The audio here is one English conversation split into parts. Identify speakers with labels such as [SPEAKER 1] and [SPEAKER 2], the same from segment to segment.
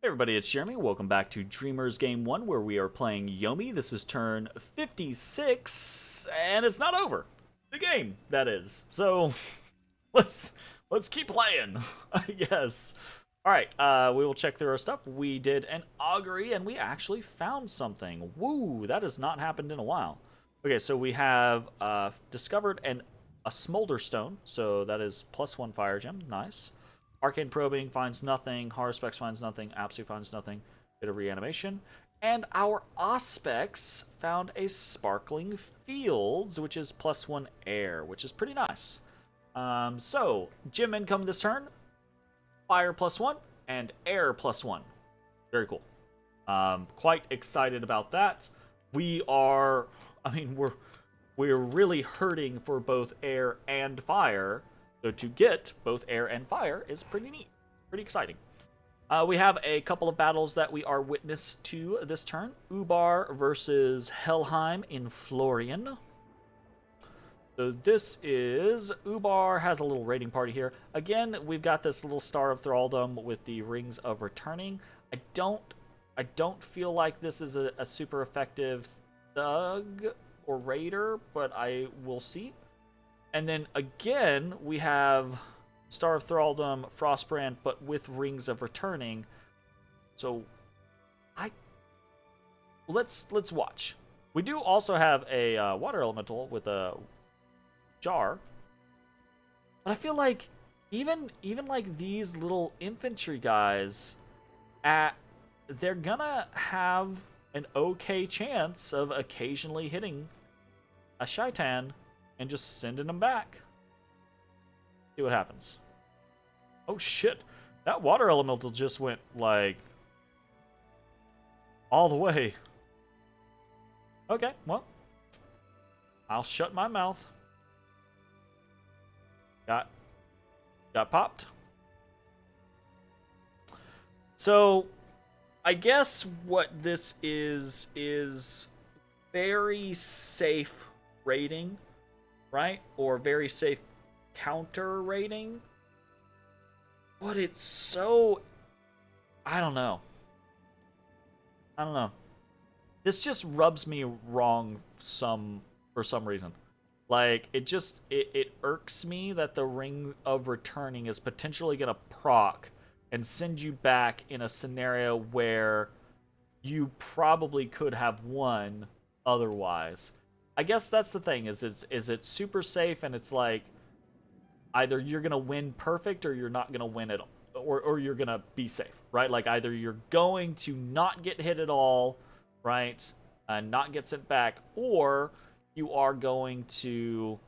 [SPEAKER 1] Hey everybody, it's Jeremy. Welcome back to Dreamers Game 1, where we are playing Yomi. This is turn 56, and it's not over. The game, that is. So, let's keep playing, I guess. Alright, we will check through our stuff. We did an augury, and we actually found something. Woo, that has not happened in a while. Okay, so we have discovered a smolder stone, so that is +1 fire gem. Nice. Arcane Probing finds nothing. Horospex finds nothing. Apsu finds nothing. Bit of reanimation. And our Auspex found a Sparkling Fields, which is +1 air, which is pretty nice. So, gym income this turn. Fire +1 and air +1. Very cool. Quite excited about that. We're really hurting for both air and fire. So to get both air and fire is pretty neat. Pretty exciting. We have a couple of battles that we are witness to this turn. Ubar versus Helheim in Florian. So this is... Ubar has a little raiding party here. Again, we've got this little Star of Thraldom with the Rings of Returning. I don't feel like this is a super effective thug or raider, but I will see. And then again, we have Star of Thraldom, Frostbrand, but with Rings of Returning. So, let's watch. We do also have a water elemental with a jar. But I feel like even like these little infantry guys, they're gonna have an okay chance of occasionally hitting a Shaitan and just sending them back. See what happens. Oh shit. That water elemental just went, like, all the way. Okay, well. I'll shut my mouth. Got popped. So, I guess what this is very safe raiding. Right? Or very safe counter rating. But it's so... I don't know. This just rubs me wrong for some reason. Like, it irks me that the Ring of Returning is potentially going to proc and send you back in a scenario where you probably could have won otherwise. I guess that's the thing, is it super safe, and it's like either you're gonna win perfect or you're not gonna win at all, or you're gonna be safe, right? Like either you're going to not get hit at all, right, and not get sent back, or you are going to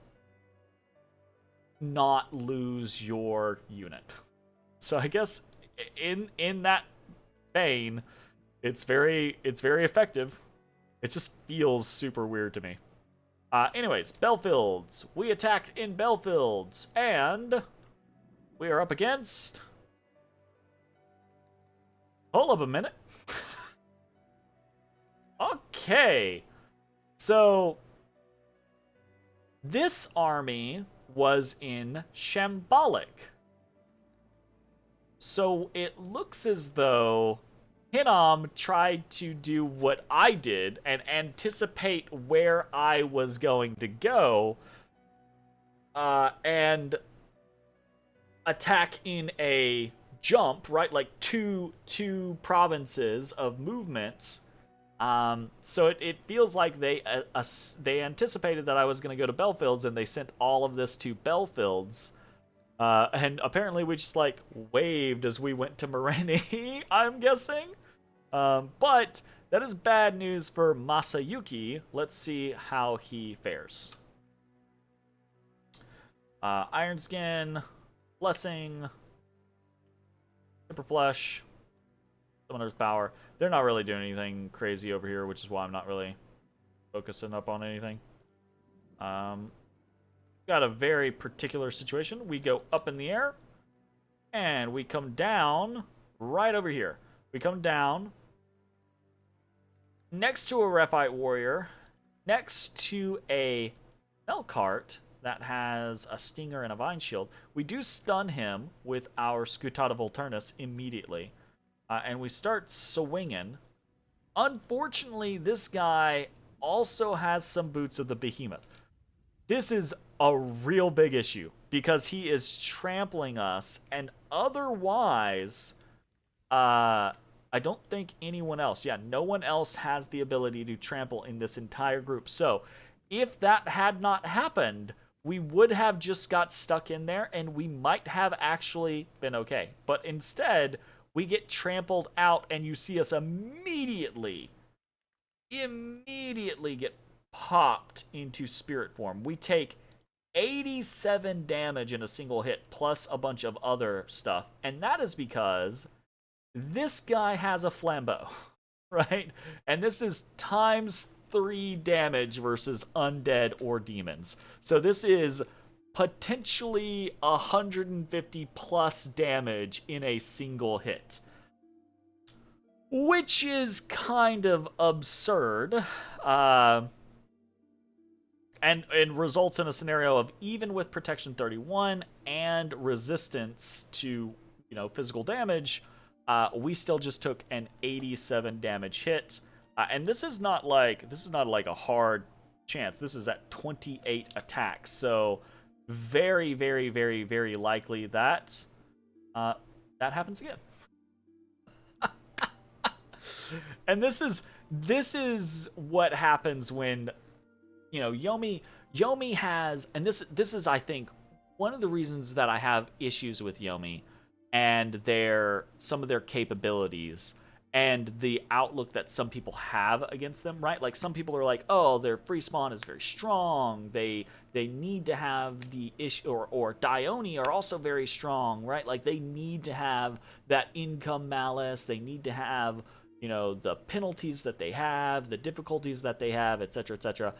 [SPEAKER 1] not lose your unit. So I guess in that vein, it's very effective. It just feels super weird to me. Anyways, Belfields. We attacked in Belfields, and we are up against... Hold up a minute. Okay. So, this army was in Shambolic. So, it looks as though Hinnom tried to do what I did and anticipate where I was going to go and attack in a jump, right? Like two provinces of movements. So it feels like they anticipated that I was going to go to Belfields, and they sent all of this to Belfields. And apparently we just, like, waved as we went to Moreni, I'm guessing. But that is bad news for Masayuki. Let's see how he fares. Iron Skin, Blessing, Super Flesh, Summoner's Power. They're not really doing anything crazy over here, which is why I'm not really focusing up on anything. Got a very particular situation. We go up in the air, and we come down right over here. We come down next to a Rephite Warrior, next to a Melkart that has a Stinger and a Vine Shield. We do stun him with our Scutata Volturnus immediately. and we start swinging. Unfortunately, this guy also has some boots of the behemoth. This is a real big issue because he is trampling us, and otherwise, I don't think anyone else, yeah, no one else has the ability to trample in this entire group. So, if that had not happened, we would have just got stuck in there and we might have actually been okay. But instead, we get trampled out and you see us immediately get popped into spirit form. We take 87 damage in a single hit plus a bunch of other stuff. And that is because this guy has a flambeau, right? And this is times 3 damage versus undead or demons. So this is potentially 150 plus damage in a single hit, which is kind of absurd. And results in a scenario of, even with protection 31 and resistance to, physical damage, we still just took an 87 damage hit. And this is not like a hard chance. This is at 28 attacks. So very, very, very, very likely that that happens again. And this is what happens when, Yomi has, and this is, I think, one of the reasons that I have issues with Yomi and some of their capabilities and the outlook that some people have against them, right? Like, some people are like, oh, their free spawn is very strong. They need to have the issue, or Dione are also very strong, right? Like, they need to have that income malice. They need to have, the penalties that they have, the difficulties that they have, etc., etc.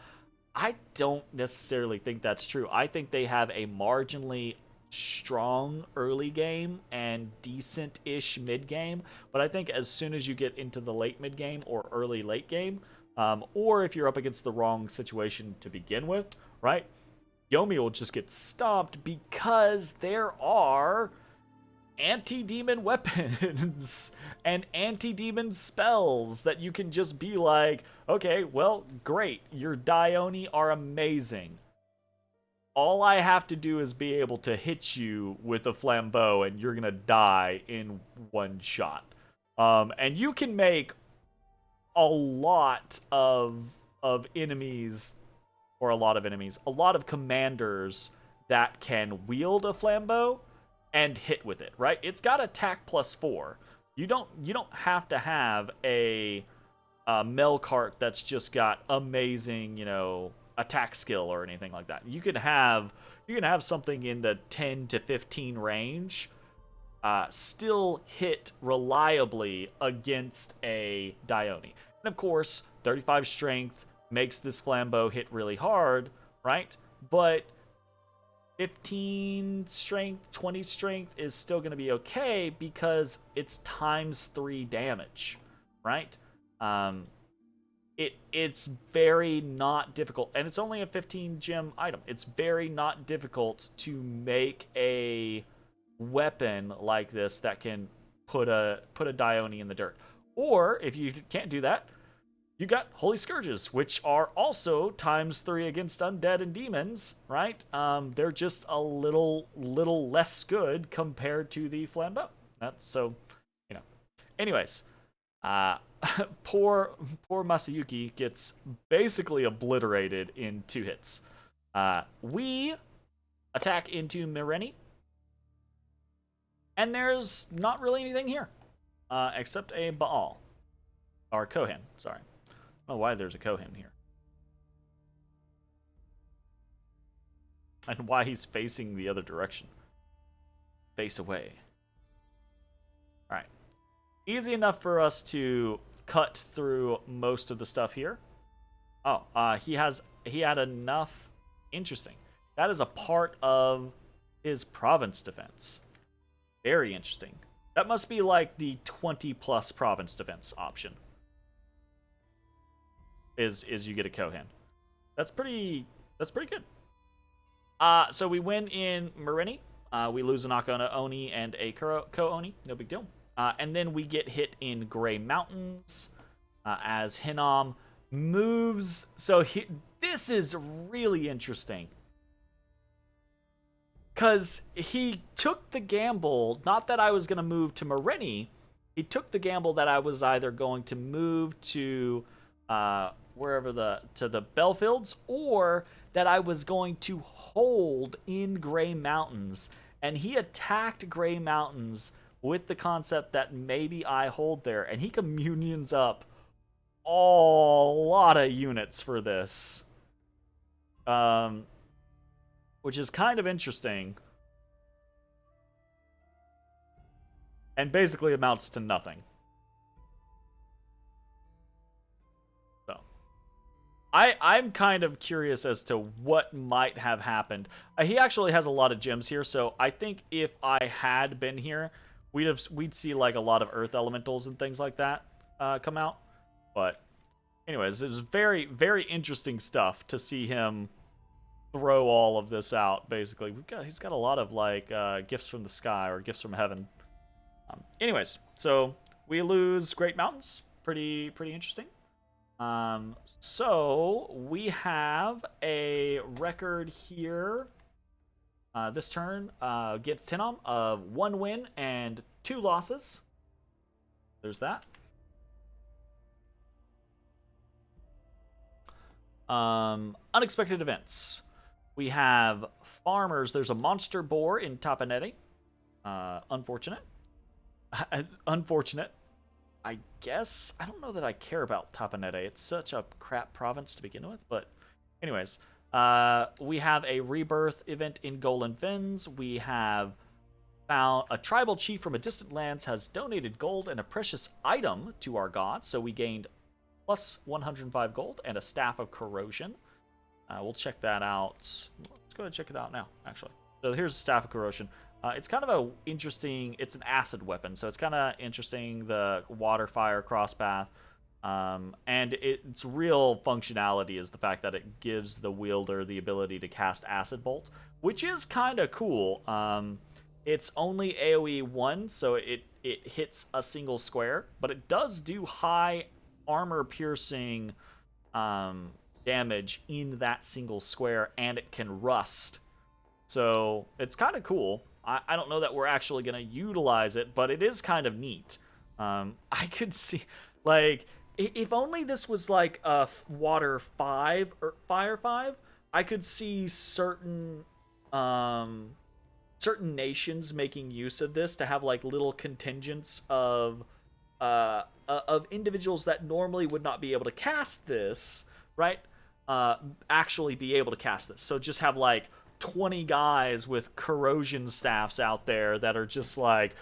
[SPEAKER 1] I don't necessarily think that's true. I think they have a marginally strong early game and decent-ish mid game, but I think as soon as you get into the late mid game or early late game, or if you're up against the wrong situation to begin with, right, Yomi will just get stomped because there are anti-demon weapons and anti-demon spells that you can just be like, okay, well, great, your Dione are amazing. All I have to do is be able to hit you with a flambeau and you're gonna die in one shot. And you can make a lot of enemies, or a lot of commanders that can wield a flambeau and hit with it, right? It's got attack +4. You don't have to have a Melkart that's just got amazing, attack skill or anything like that. You can have something in the 10 to 15 range, still hit reliably against a Dione. And of course, 35 strength makes this flambeau hit really hard, right? But 15 strength, 20 strength is still going to be okay because it's times 3 damage, right? It's very not difficult, and it's only a 15 gem item. It's very not difficult to make a weapon like this that can put a Dione in the dirt. Or if you can't do that, you got Holy Scourges, which are also times 3 against undead and demons, right? They're just a little less good compared to the flambeau. Anyways, poor Masayuki gets basically obliterated in 2 hits. We attack into Mireni, and there's not really anything here, except a Baal, or Kohen. Sorry, I don't know why there's a Kohen here, and why he's facing the other direction. Face away. All right. Easy enough for us to cut through most of the stuff here. Oh, he had enough. Interesting. That is a part of his province defense. Very interesting. That must be like the 20 plus province defense option. Is you get a Kohen. That's pretty good. So we win in Mireni. We lose an Akona Oni and a Ko Oni. No big deal. And then we get hit in Gray Mountains as Hinnom moves. So this is really interesting. Because he took the gamble, not that I was going to move to Marini, he took the gamble that I was either going to move to wherever to the Belfields, or that I was going to hold in Gray Mountains. And he attacked Gray Mountains with the concept that maybe I hold there, and he communions up a lot of units for this. Which is kind of interesting. And basically amounts to nothing. So, I'm kind of curious as to what might have happened. He actually has a lot of gems here, so I think if I had been here, we'd see like a lot of earth elementals and things like that come out. But anyways, it was very, very interesting stuff to see him throw all of this out. Basically, he's got a lot of like gifts from the sky or gifts from heaven. Anyways, so we lose Great Mountains. Pretty interesting. So we have a record here. This turn gets Hinnom of 1 win and 2 losses. There's that. Unexpected events. We have farmers. There's a monster boar in Tapaneti. Unfortunate. Unfortunate. I guess. I don't know that I care about Tapaneti. It's such a crap province to begin with. But anyways, we have a rebirth event in Golan Fens. We have found a tribal chief from a distant lands has donated gold and a precious item to our god. So we gained plus 105 gold and a staff of corrosion. We'll check that out. Let's go ahead and check it out now, actually. So here's the Staff of Corrosion. It's kind of a interesting... It's an acid weapon, so it's kind of interesting, the water, fire, crosspath. And its real functionality is the fact that it gives the wielder the ability to cast Acid Bolt, which is kind of cool. It's only AoE 1, so it hits a single square, but it does do high armor-piercing... damage in that single square, and it can rust. So it's kind of cool. I don't know that we're actually going to utilize it, but it is kind of neat. I could see, like, if only this was like a Water 5 or Fire 5, I could see certain nations making use of this to have like little contingents of individuals that normally would not be able to cast this, right? Actually be able to cast this. So just have like 20 guys with corrosion staffs out there that are just like,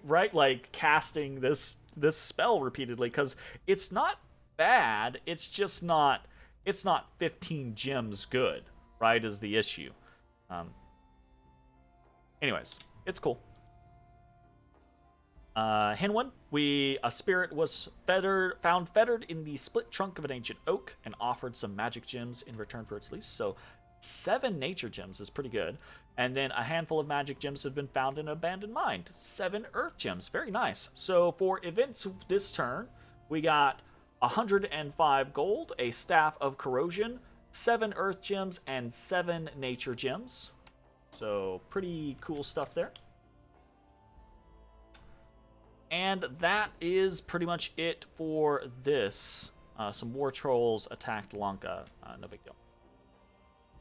[SPEAKER 1] right? Like casting this spell repeatedly, because it's not bad. It's just not, it's not 15 gems good, right? Is the issue. Anyways, it's cool. Hinwin, a spirit was found fettered in the split trunk of an ancient oak and offered some magic gems in return for its lease. So 7 nature gems is pretty good. And then a handful of magic gems have been found in an abandoned mine. 7 earth gems, very nice. So for events this turn, we got 105 gold, a staff of corrosion, 7 earth gems, and 7 nature gems. So pretty cool stuff there. And that is pretty much it for this. Some war trolls attacked Lanka. No big deal.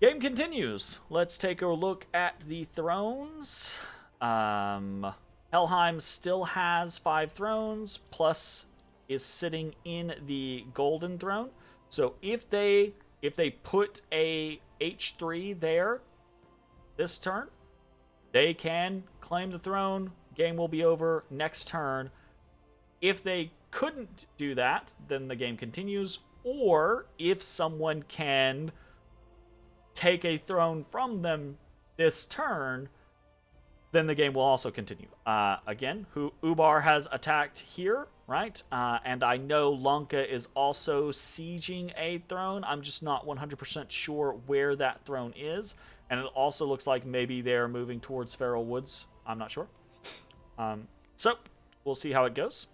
[SPEAKER 1] Game continues. Let's take a look at the thrones. Helheim still has 5 thrones, plus is sitting in the golden throne. So if they put a H3 there this turn, they can claim the throne. Game will be over next turn. If they couldn't do that, then the game continues. Or if someone can take a throne from them this turn, then the game will also continue. Again, Ubar has attacked here, right? And I know Lanka is also sieging a throne. I'm just not 100% sure where that throne is. And it also looks like maybe they're moving towards Feral Woods. I'm not sure. So we'll see how it goes.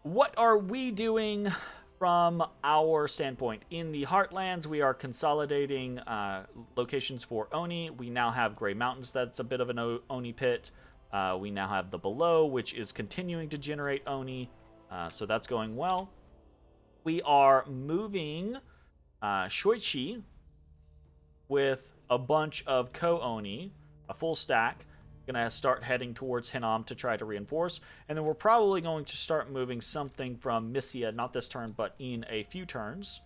[SPEAKER 1] What are we doing from our standpoint? In the Heartlands, we are consolidating locations for Oni. We now have Gray Mountains, that's a bit of an Oni pit. We now have the Below, which is continuing to generate Oni, so that's going well. We are moving Shoichi with a bunch of Ko-Oni, a full stack. Gonna start heading towards Hinam to try to reinforce, and then we're probably going to start moving something from Missia, not this turn, but in a few turns.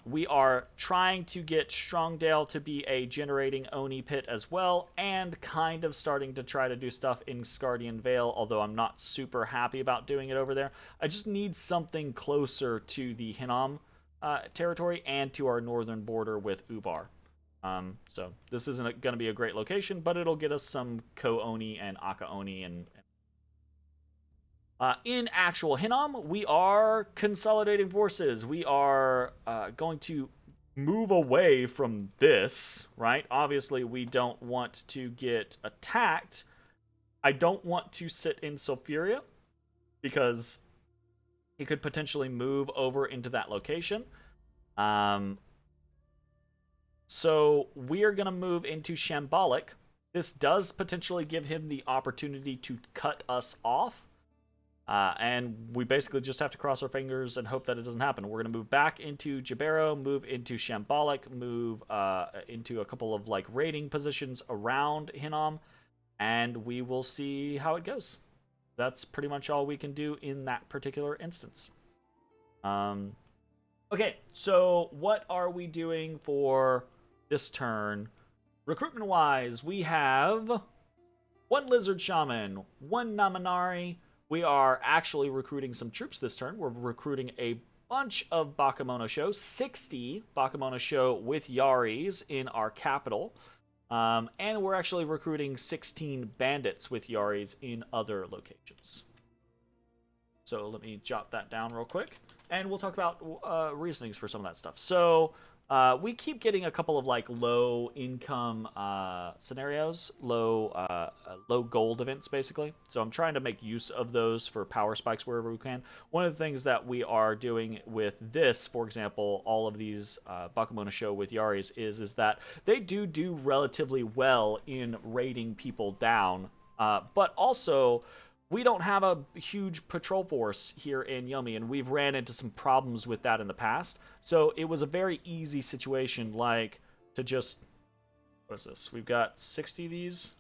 [SPEAKER 1] We are trying to get Strongdale to be a generating Oni pit as well, and kind of starting to try to do stuff in Scardian Vale, although I'm not super happy about doing it over there. I just need something closer to the Hinam territory and to our northern border with Ubar. So this isn't going to be a great location, but it'll get us some Ko-Oni and Aka-Oni. And in actual Hinam, we are consolidating forces. We are going to move away from this, right? Obviously, we don't want to get attacked. I don't want to sit in Sulfuria because he could potentially move over into that location. So we are going to move into Shambolic. This does potentially give him the opportunity to cut us off. And we basically just have to cross our fingers and hope that it doesn't happen. We're going to move back into Jabero, move into Shambolic, move into a couple of like raiding positions around Hinam, and we will see how it goes. That's pretty much all we can do in that particular instance. Okay, so what are we doing for this turn? Recruitment wise, we have one Lizard Shaman, one Naminari. We are actually recruiting some troops this turn. We're recruiting a bunch of Bakemono shows, 60 Bakemono show with Yaris in our capital. And we're actually recruiting 16 bandits with Yaris in other locations. So let me jot that down real quick. And we'll talk about reasonings for some of that stuff. So we keep getting a couple of like low income scenarios, low gold events basically. So I'm trying to make use of those for power spikes wherever we can. One of the things that we are doing with this, for example, all of these Bakemono show with Yaris is that they do relatively well in raiding people down, but also we don't have a huge patrol force here in Yomi, and we've ran into some problems with that in the past. So it was a very easy situation, like, to just... What is this? We've got 60 of these.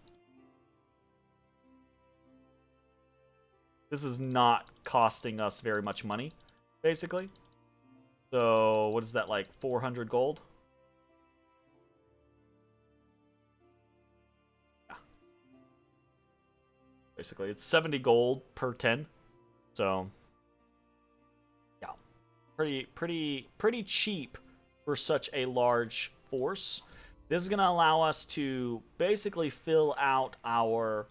[SPEAKER 1] This is not costing us very much money, basically. So, what is that, like 400 gold? Basically, it's 70 gold per 10. So, yeah, pretty cheap for such a large force. This is going to allow us to basically fill out our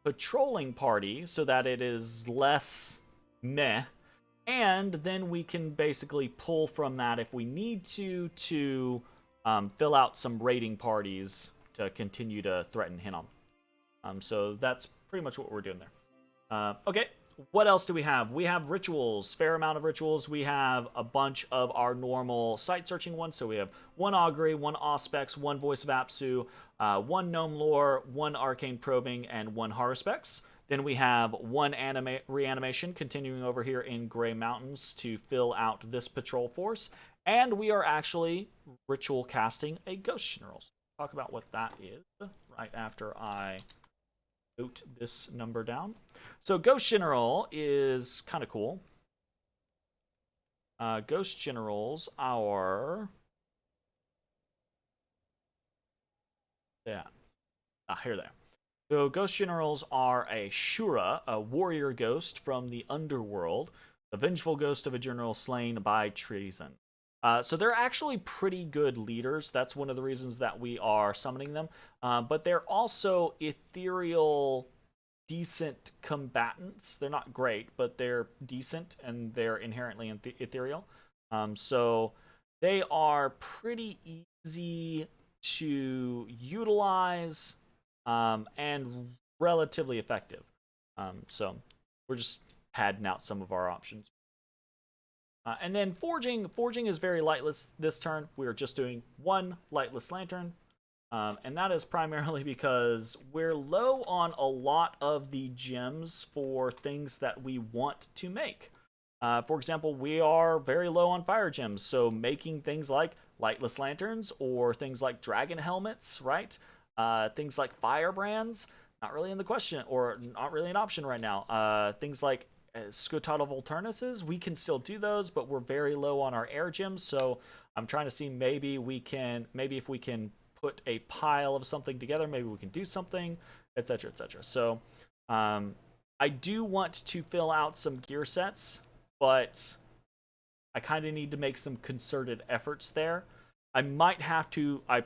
[SPEAKER 1] patrolling party so that it is less meh, and then we can basically pull from that if we need to fill out some raiding parties to continue to threaten Hinam. So that's pretty much what we're doing there. Okay, what else do we have? We have rituals, fair amount of rituals. We have a bunch of our normal site searching ones. So we have one Augury, one Auspex, one Voice of Apsu, one Gnome Lore, one Arcane Probing, and one Haruspex. Then we have one reanimation continuing over here in Gray Mountains to fill out this patrol force. And we are actually ritual casting a Ghost General. So talk about what that is right after I note this number down. So Ghost General is kind of cool. Ghost Generals are... Yeah. Here they are. So Ghost Generals are a Shura, a warrior ghost from the underworld, the vengeful ghost of a general slain by treason. So they're actually pretty good leaders. That's one of the reasons that we are summoning them. But they're also ethereal, decent combatants. They're not great, but they're decent, and they're inherently ethereal. So they are pretty easy to utilize, and relatively effective. So we're just padding out some of our options. And then forging is very lightless this turn. We're just doing one lightless lantern. And that is primarily because we're low on a lot of the gems for things that we want to make. For example, we are very low on fire gems, so making things like lightless lanterns or things like dragon helmets, right? Things like firebrands, not really in the question, or not really an option right now. Things like Scutata Volturnuses, we can still do those, but we're very low on our air gems, so I'm trying to see maybe if we can put a pile of something together, maybe we can do something, etc., etc. So I do want to fill out some gear sets, but I kind of need to make some concerted efforts there. I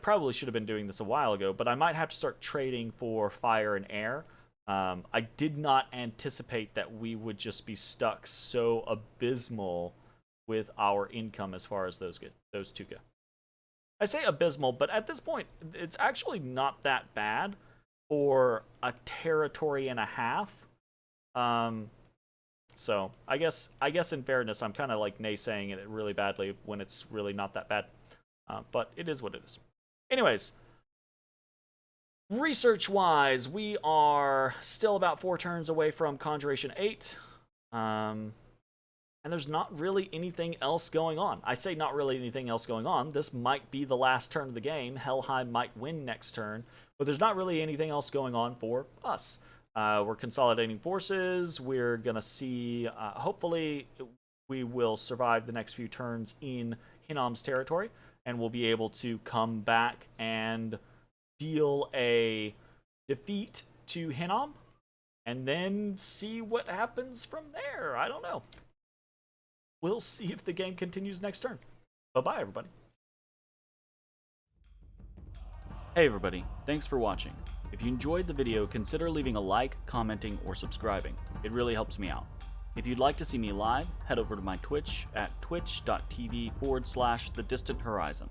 [SPEAKER 1] probably should have been doing this a while ago, but I might have to start trading for fire and air. I did not anticipate that we would just be stuck so abysmal with our income as far as those two go. I say abysmal, but at this point, it's actually not that bad for a territory and a half. So I guess in fairness, I'm kind of like naysaying it really badly when it's really not that bad. But it is what it is. Anyways, research-wise, we are still about 4 turns away from Conjuration 8. And there's not really anything else going on. I say not really anything else going on. This might be the last turn of the game. Helheim might win next turn. But there's not really anything else going on for us. We're consolidating forces. We're going to see, hopefully, we will survive the next few turns in Hinnom's territory. And we'll be able to come back and deal a defeat to Hinnom. And then see what happens from there. I don't know. We'll see if the game continues next turn. Bye-bye, everybody. Hey, everybody. Thanks for watching. If you enjoyed the video, consider leaving a like, commenting, or subscribing. It really helps me out. If you'd like to see me live, head over to my Twitch at twitch.tv/thedistanthorizon.